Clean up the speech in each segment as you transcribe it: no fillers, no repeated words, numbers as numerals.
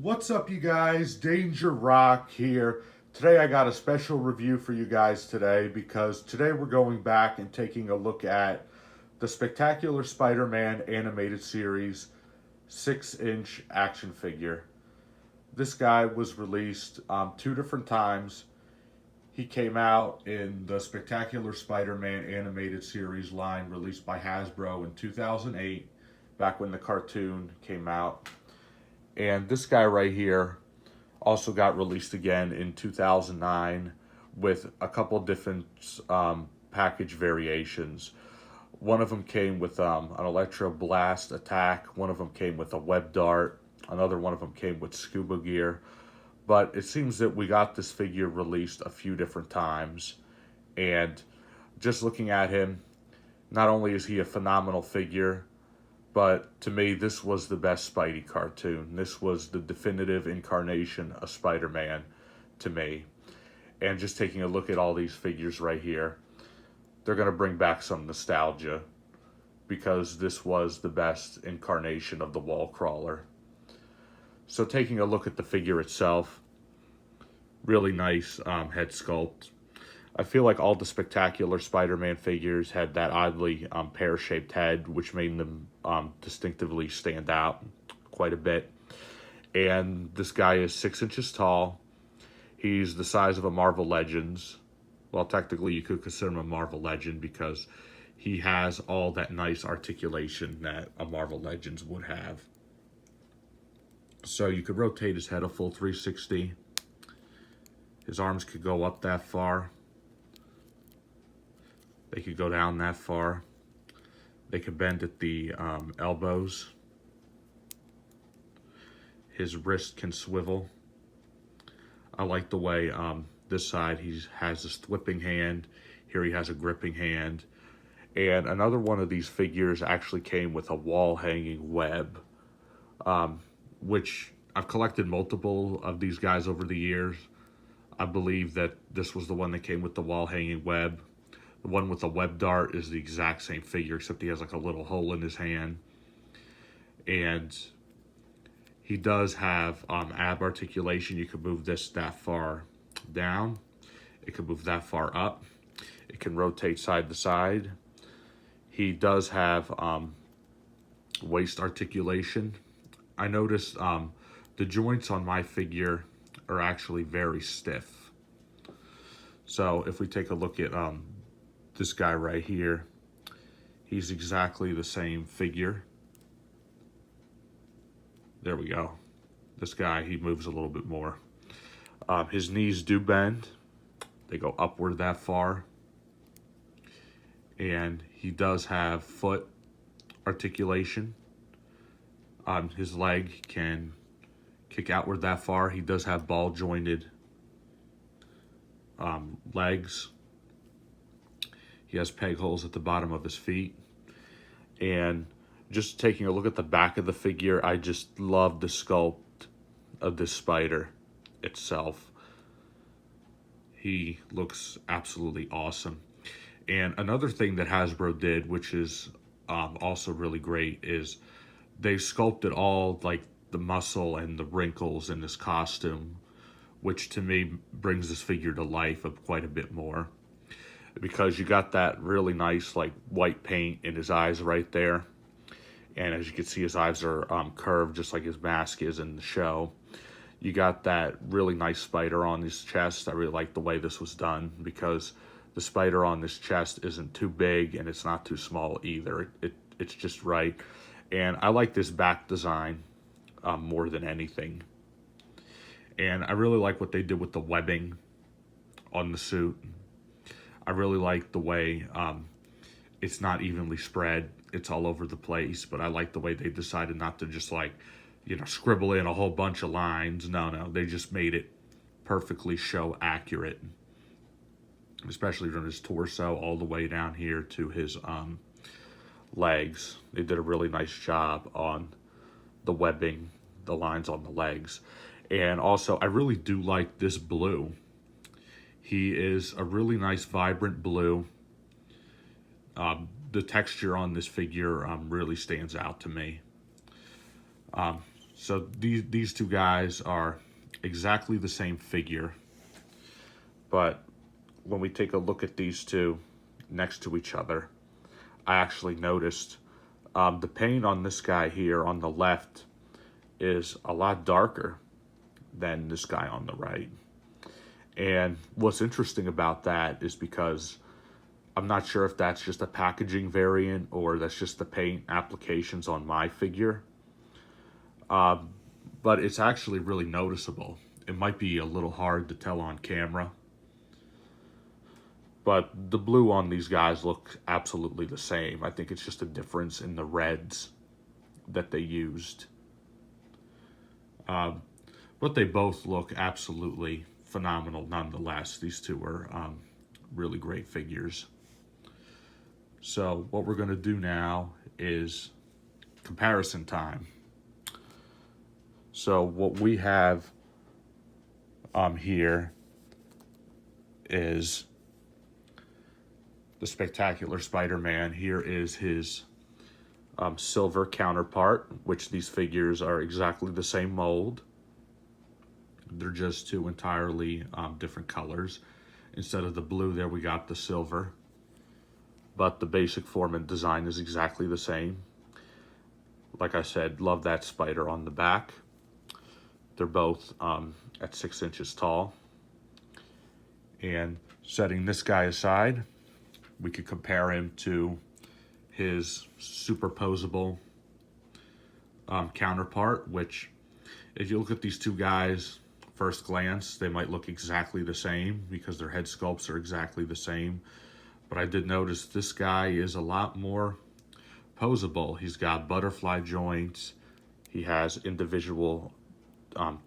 What's up, you guys? Danger Rock here. Today I got a special review for you guys today because today we're going back and taking a look at the Spectacular Spider-Man animated series 6-inch action figure. This guy was released two different times. He came out in the Spectacular Spider-Man animated series line released by Hasbro in 2008, back when the cartoon came out. And this guy right here also got released again in 2009 with a couple different package variations. One of them came with an electro blast attack. One of them came with a web dart. Another one of them came with scuba gear. But it seems that we got this figure released a few different times. And just looking at him, not only is he a phenomenal figure, but to me, this was the best Spidey cartoon. This was the definitive incarnation of Spider-Man to me. And just taking a look at all these figures right here, they're going to bring back some nostalgia because this was the best incarnation of the wall crawler. So taking a look at the figure itself, really nice head sculpt. I feel like all the Spectacular Spider-Man figures had that oddly pear-shaped head, which made them distinctively stand out quite a bit. And this guy is 6 inches tall. He's the size of a Marvel Legends. Well, technically you could consider him a Marvel Legend because he has all that nice articulation that a Marvel Legends would have. So you could rotate his head a full 360. His arms could go up that far. They could go down that far. They could bend at the elbows. His wrist can swivel. I like the way this side he has this whipping hand. Here he has a gripping hand. And another one of these figures actually came with a wall hanging web, which I've collected multiple of these guys over the years. I believe that this was the one that came with the wall hanging web. The one with the web dart is the exact same figure, except he has like a little hole in his hand. And he does have ab articulation. You can move this that far down. It can move that far up. It can rotate side to side. He does have waist articulation. I noticed the joints on my figure are actually very stiff. So if we take a look at this guy right here, he's exactly the same figure. There we go. This guy, he moves a little bit more. His knees do bend. They go upward that far. And he does have foot articulation. His leg can kick outward that far. He does have ball jointed legs. He has peg holes at the bottom of his feet. And just taking a look at the back of the figure, I just love the sculpt of this spider itself. He looks absolutely awesome. And another thing that Hasbro did, which is also really great, is they sculpted all like the muscle and the wrinkles in this costume, which to me brings this figure to life quite a bit more. Because you got that really nice like white paint in his eyes right there. And as you can see, his eyes are curved just like his mask is in the show. You got that really nice spider on his chest. I really like the way this was done because the spider on this chest isn't too big and it's not too small either. It's just right. And I like this back design more than anything. And I really like what they did with the webbing on the suit. I really like the way it's not evenly spread. It's all over the place, but I like the way they decided not to just like, scribble in a whole bunch of lines. No, they just made it perfectly show accurate, especially from his torso all the way down here to his legs. They did a really nice job on the webbing, the lines on the legs. And also, I really do like this blue. He is a really nice, vibrant blue. The texture on this figure really stands out to me. So these two guys are exactly the same figure, but when we take a look at these two next to each other, I actually noticed the paint on this guy here on the left is a lot darker than this guy on the right. And what's interesting about that is because I'm not sure if that's just a packaging variant or that's just the paint applications on my figure. But it's actually really noticeable. It might be a little hard to tell on camera, but the blue on these guys look absolutely the same. I think it's just a difference in the reds that they used. But they both look absolutely phenomenal nonetheless. These two are really great figures. So what we're going to do now is comparison time. So what we have here is the Spectacular Spider-Man. Here is his silver counterpart, which these figures are exactly the same mold. They're just two entirely different colors. Instead of the blue there, we got the silver. But the basic form and design is exactly the same. Like I said, love that spider on the back. They're both at 6 inches tall. And setting this guy aside, we could compare him to his superposable counterpart, which if you look at these two guys, first glance, they might look exactly the same because their head sculpts are exactly the same. But I did notice this guy is a lot more posable. He's got butterfly joints. He has individual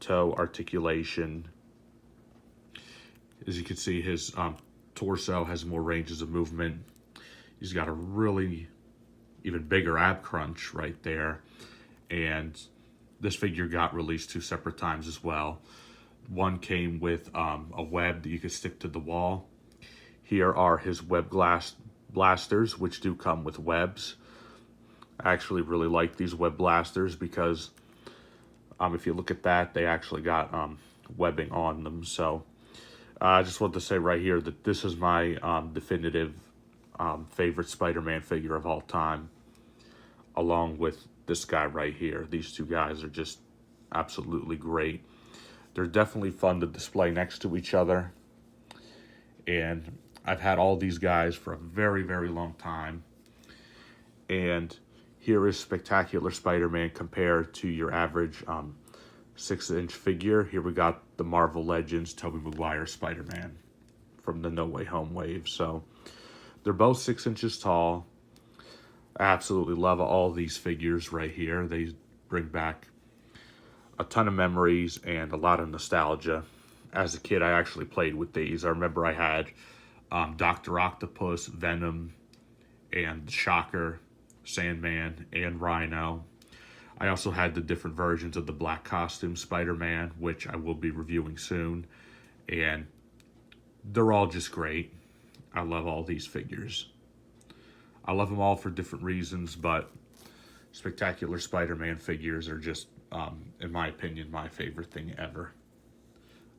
toe articulation. As you can see, his torso has more ranges of movement. He's got a really even bigger ab crunch right there. And this figure got released 2 separate times as well. One came with a web that you could stick to the wall. Here are his web blasters, which do come with webs. I actually really like these web blasters because if you look at that, they actually got webbing on them. So I just want to say right here that this is my definitive favorite Spider-Man figure of all time, along with this guy right here. These two guys are just absolutely great. They're definitely fun to display next to each other. And I've had all these guys for a very, very long time. And here is Spectacular Spider-Man compared to your average 6-inch figure. Here we got the Marvel Legends Tobey Maguire Spider-Man from the No Way Home wave. So they're both 6 inches tall. I absolutely love all these figures right here. They bring back a ton of memories and a lot of nostalgia. As a kid, I actually played with these. I remember I had Dr. Octopus, Venom, and Shocker, Sandman, and Rhino. I also had the different versions of the black costume Spider-Man, which I will be reviewing soon. And they're all just great. I love all these figures. I love them all for different reasons, but Spectacular Spider-Man figures are just, in my opinion, my favorite thing ever.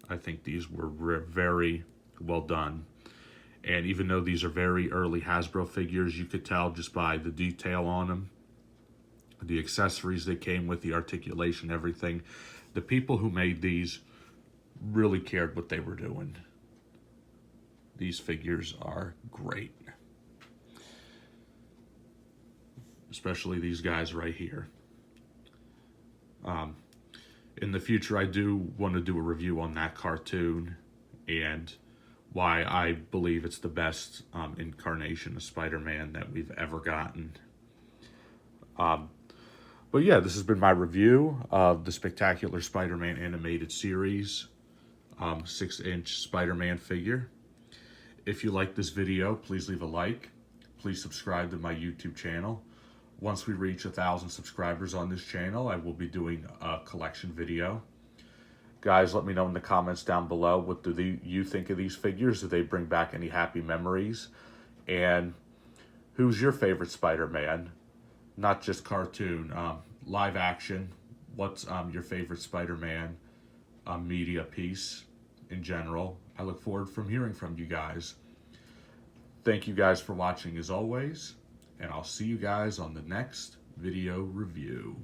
I think these were very well done. And even though these are very early Hasbro figures, you could tell just by the detail on them, the accessories they came with, the articulation, everything. The people who made these really cared what they were doing. These figures are great. Especially these guys right here. In the future, I do want to do a review on that cartoon and why I believe it's the best incarnation of Spider-Man that we've ever gotten. But yeah, this has been my review of the Spectacular Spider-Man animated series, 6-inch Spider-Man figure. If you like this video, please leave a like. Please subscribe to my YouTube channel. Once we reach 1,000 subscribers on this channel, I will be doing a collection video. Guys, let me know in the comments down below, what do you think of these figures? Do they bring back any happy memories? And who's your favorite Spider-Man? Not just cartoon, live action. what's your favorite Spider-Man media piece in general. I look forward from hearing from you guys. Thank you guys for watching as always, and I'll see you guys on the next video review.